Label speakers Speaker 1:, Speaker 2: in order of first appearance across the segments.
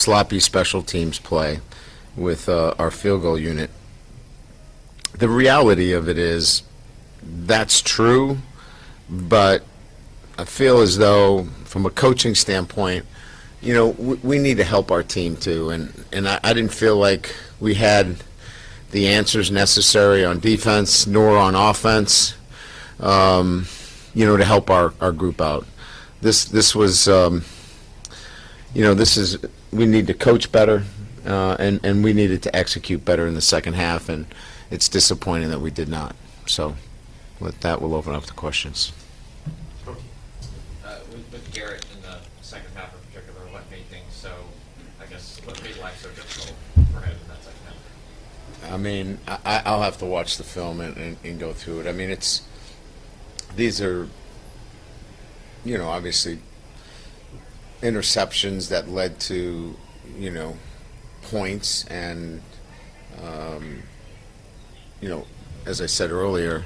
Speaker 1: sloppy special teams play with our field goal unit. The reality of it is that's true, but I feel as though from a coaching standpoint, we need to help our team too, and I didn't feel like we had the answers necessary on defense nor on offense, to help our group out. This was, we need to coach better, and we needed to execute better in the second half, and it's disappointing that we did not. So with that, we'll open up the questions.
Speaker 2: With Garrett in the second half in particular, what made things so, I guess, what made life so difficult for him in that second half?
Speaker 1: I mean, I'll have to watch the film and go through it. I mean, these are, obviously interceptions that led to, points and, as I said earlier,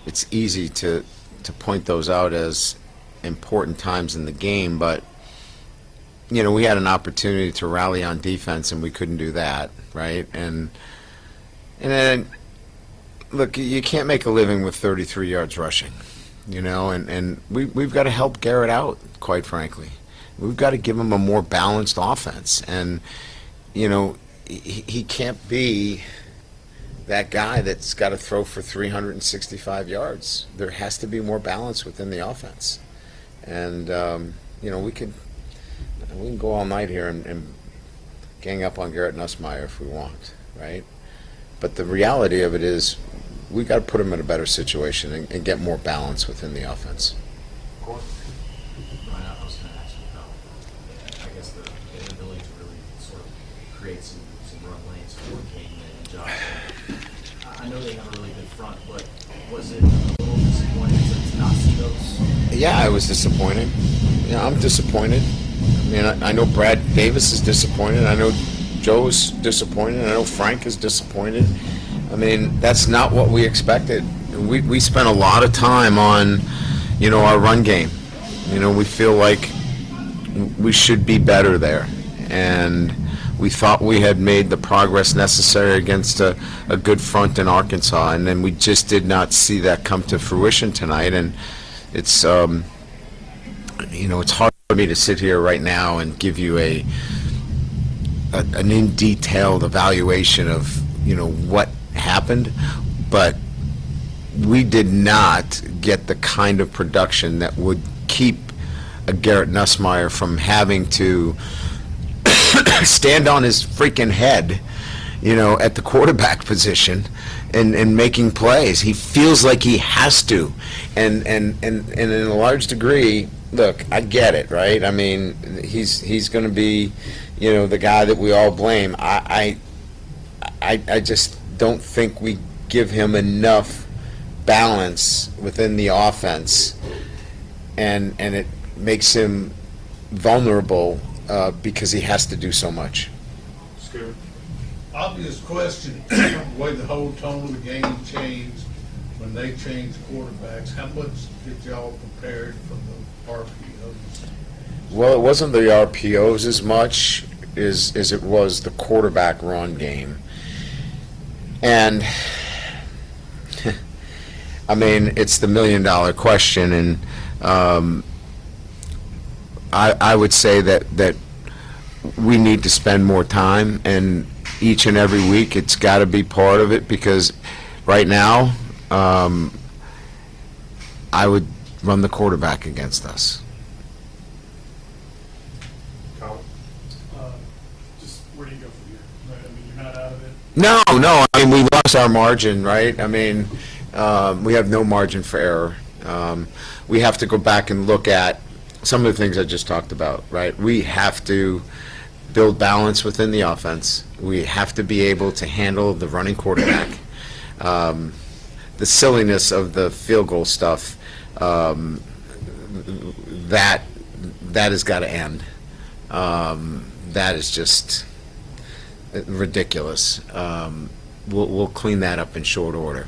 Speaker 1: it's easy to point those out as important times in the game, but we had an opportunity to rally on defense and we couldn't do that, right? And then look, you can't make a living with 33 yards rushing, and we've got to help Garrett out, quite frankly. We've got to give him a more balanced offense, and he can't be that guy that's got to throw for 365 yards. There has to be more balance within the offense. And, we can go all night here and gang up on Garrett Nussmeier if we want, right? But the reality of it is we've got to put him in a better situation and get more balance within the offense.
Speaker 3: Ryan, I was going to ask you about, I guess, the inability to really sort of create some run lanes for Caden and Josh. I know they have a really good front, but was it a little disappointing to not see those?
Speaker 1: Yeah, it was disappointing. I'm disappointed. I mean, I know Brad Davis is disappointed. I know Joe's disappointed. I know Frank is disappointed. I mean, that's not what we expected. We spent a lot of time on, our run game. We feel like we should be better there. And we thought we had made the progress necessary against a good front in Arkansas, and then we just did not see that come to fruition tonight. And it's, it's hard for me to sit here right now and give you an in-detailed evaluation of, what happened, but we did not get the kind of production that would keep a Garrett Nussmeier from having to stand on his freaking head, at the quarterback position and making plays. He feels like he has to. And in a large degree, look, I get it, right? I mean, he's going to be, the guy that we all blame. I just don't think we give him enough balance within the offense, and it makes him vulnerable because he has to do so much.
Speaker 4: Scared. Obvious question, the way the whole tone of the game changed when they changed quarterbacks. How much did y'all prepared from the RPOs?
Speaker 1: Well, it wasn't the RPOs as much as it was the quarterback run game. And, I mean, it's the million-dollar question, and I would say that we need to spend more time, and each and every week it's got to be part of it, because right now I would run the quarterback against us.
Speaker 5: Just where do you go from here? Right? I mean, you're not out of it.
Speaker 1: No. I mean, we lost our margin, right? I mean, we have no margin for error. We have to go back and look at some of the things I just talked about, right? We have to build balance within the offense. We have to be able to handle the running quarterback. The silliness of the field goal stuff, that has got to end. That is just ridiculous. We'll clean that up in short order.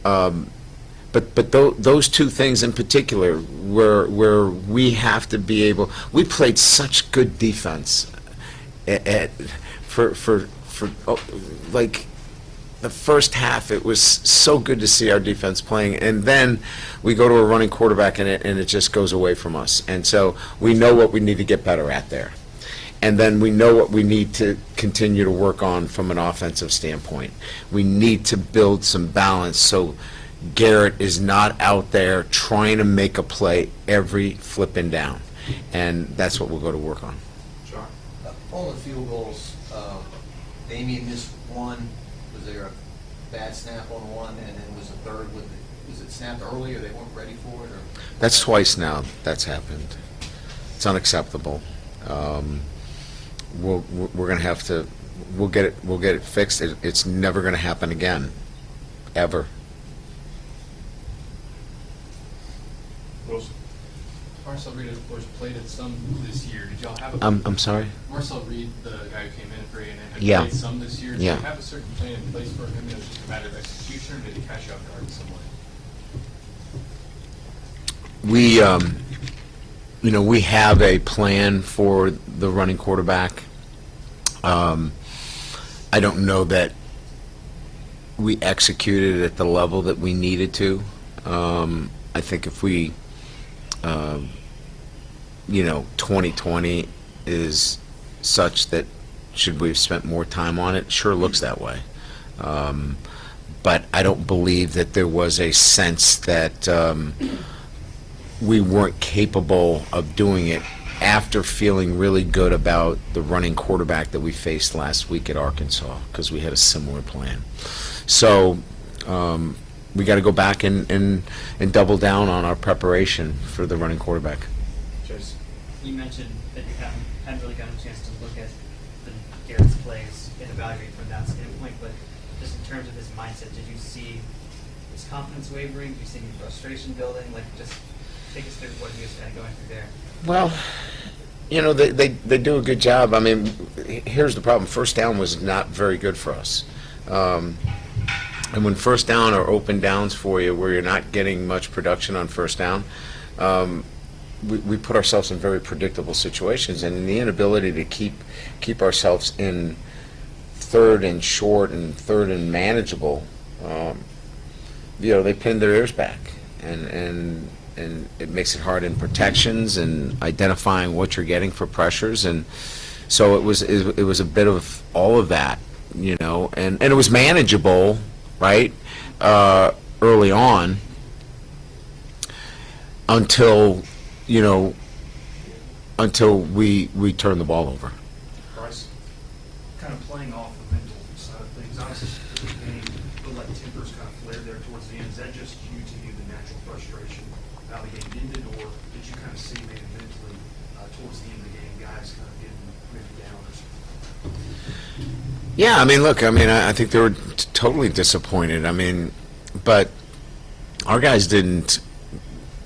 Speaker 1: But But those two things in particular, where we have to be able, we played such good defense like, the first half, it was so good to see our defense playing, and then we go to a running quarterback and it just goes away from us. And so we know what we need to get better at there. And then we know what we need to continue to work on from an offensive standpoint. We need to build some balance so Garrett is not out there trying to make a play every flipping down. And that's what we'll go to work on.
Speaker 3: Sure.
Speaker 6: On the field goals, Damian missed one. Was there a bad snap on one, and then was the third, was it snapped early, or they weren't ready for it, or?
Speaker 1: That's twice now that's happened. It's unacceptable. We're going to have to, we'll get it fixed. It's never going to happen again, ever.
Speaker 5: Wilson.
Speaker 7: Marcel Reed, of course, played at some this year. Did y'all have a...
Speaker 1: I'm sorry?
Speaker 7: Marcel Reed, the guy who came in for A&M, had
Speaker 1: Yeah.
Speaker 7: played some this year. Did
Speaker 1: Yeah.
Speaker 7: you have a certain plan in place for him? It was just a matter of execution, or did he catch you off guard in some way?
Speaker 1: We have a plan for the running quarterback. I don't know that we executed at the level that we needed to. I think if we, 2020 is such that should we have spent more time on it? Sure looks that way. But I don't believe that there was a sense that we weren't capable of doing it after feeling really good about the running quarterback that we faced last week at Arkansas, because we had a similar plan. So we got to go back and double down on our preparation for the running quarterback.
Speaker 3: Chase.
Speaker 8: You mentioned that you hadn't really gotten a chance to look at Garrett's plays and evaluate from that standpoint, but just in terms of his mindset, did you see his confidence wavering? Did you see any frustration building? Like, just take us through what he was kind of going through there.
Speaker 1: Well, they do a good job. I mean, here's the problem. First down was not very good for us. And when first down or open downs for you where you're not getting much production on first down, we put ourselves in very predictable situations, and the inability to keep ourselves in third and short and third and manageable, they pinned their ears back, and it makes it hard in protections and identifying what you're getting for pressures, and so it was a bit of all of that, and it was manageable, right, early on, until we turn the ball over.
Speaker 3: Bryce.
Speaker 5: Kind of playing off the mental side of things, honestly, the game looked like tempers kind of flared there towards the end. Is that just due to the natural frustration of how the game ended, or did you kind of see maybe mentally towards the end of the game guys kind of getting maybe down or something?
Speaker 1: Yeah, I think they were totally disappointed. But our guys didn't,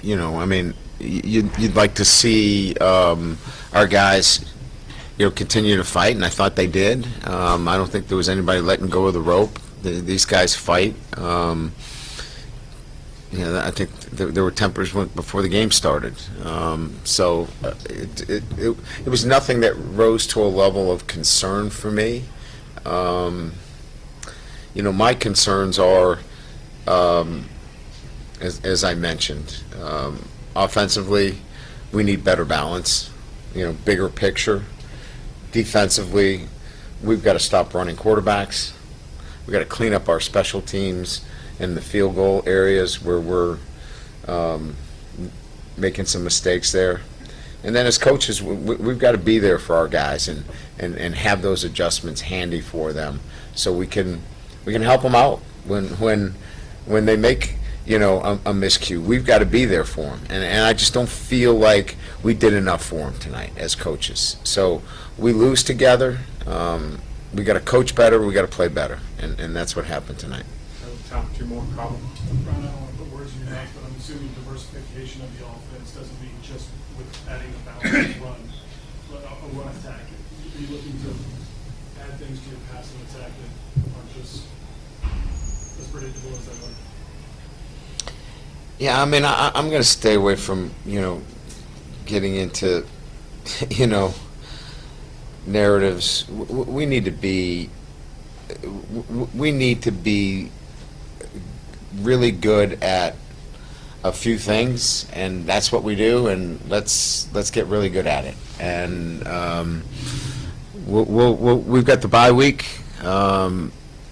Speaker 1: you'd like to see our guys, continue to fight, and I thought they did. I don't think there was anybody letting go of the rope. These guys fight. I think there were tempers before the game started. So it was nothing that rose to a level of concern for me. My concerns are, as I mentioned, offensively, we need better balance, bigger picture. Defensively, we've got to stop running quarterbacks. We've got to clean up our special teams in the field goal areas where we're making some mistakes there. And then as coaches, we've got to be there for our guys and have those adjustments handy for them, so we can help them out when they make a miscue. We've got to be there for them, and I just don't feel like we did enough for them tonight as coaches. So we lose together. We got to coach better. We got to play better, and that's what happened tonight.
Speaker 3: Time for two more. Problem.
Speaker 5: Brian, I don't want to put words in your mouth, but I'm assuming diversification of the offense doesn't mean just with adding a balanced run, but a run attack. Are you looking to add things to your passing attack that aren't just as predictable as they were?
Speaker 1: Yeah, I mean, I'm going to stay away from, getting into, narratives. We need to be, we need to be really good at a few things, and that's what we do, and let's get really good at it. And we've got the bye week.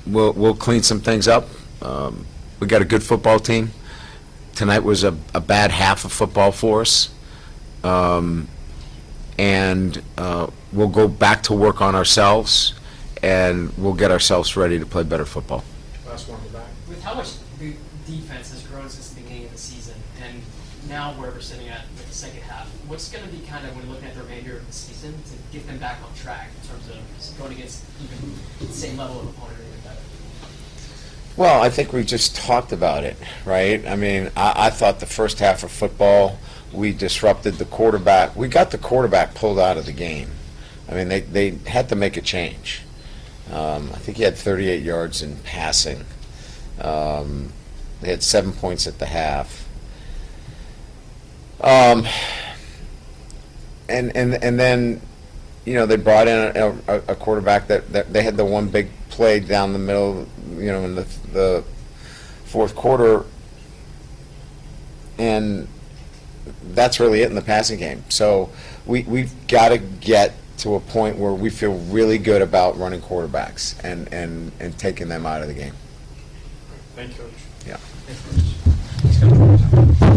Speaker 1: We'll clean some things up. We got a good football team. Tonight was a bad half of football for us. And we'll go back to work on ourselves, and we'll get ourselves ready to play better football.
Speaker 7: Last one in the back.
Speaker 9: With how much the defense has grown since the beginning of the season, and now where we're sitting at with the second half, what's going to be kind of, when looking at the remainder of the season, to get them back on track in terms of going against even the same level of opponent or even better?
Speaker 1: Well, I think we just talked about it, right? I mean, I thought the first half of football, we disrupted the quarterback. We got the quarterback pulled out of the game. I mean, they had to make a change. I think he had 38 yards in passing. They had 7 points at the half. And then, they brought in a quarterback that they had the one big play down the middle, in the fourth quarter, and that's really it in the passing game. So we've got to get to a point where we feel really good about running quarterbacks and taking them out of the game.
Speaker 7: Thank you, Coach.
Speaker 1: Yeah.
Speaker 8: Thanks, Coach.
Speaker 7: Let's go.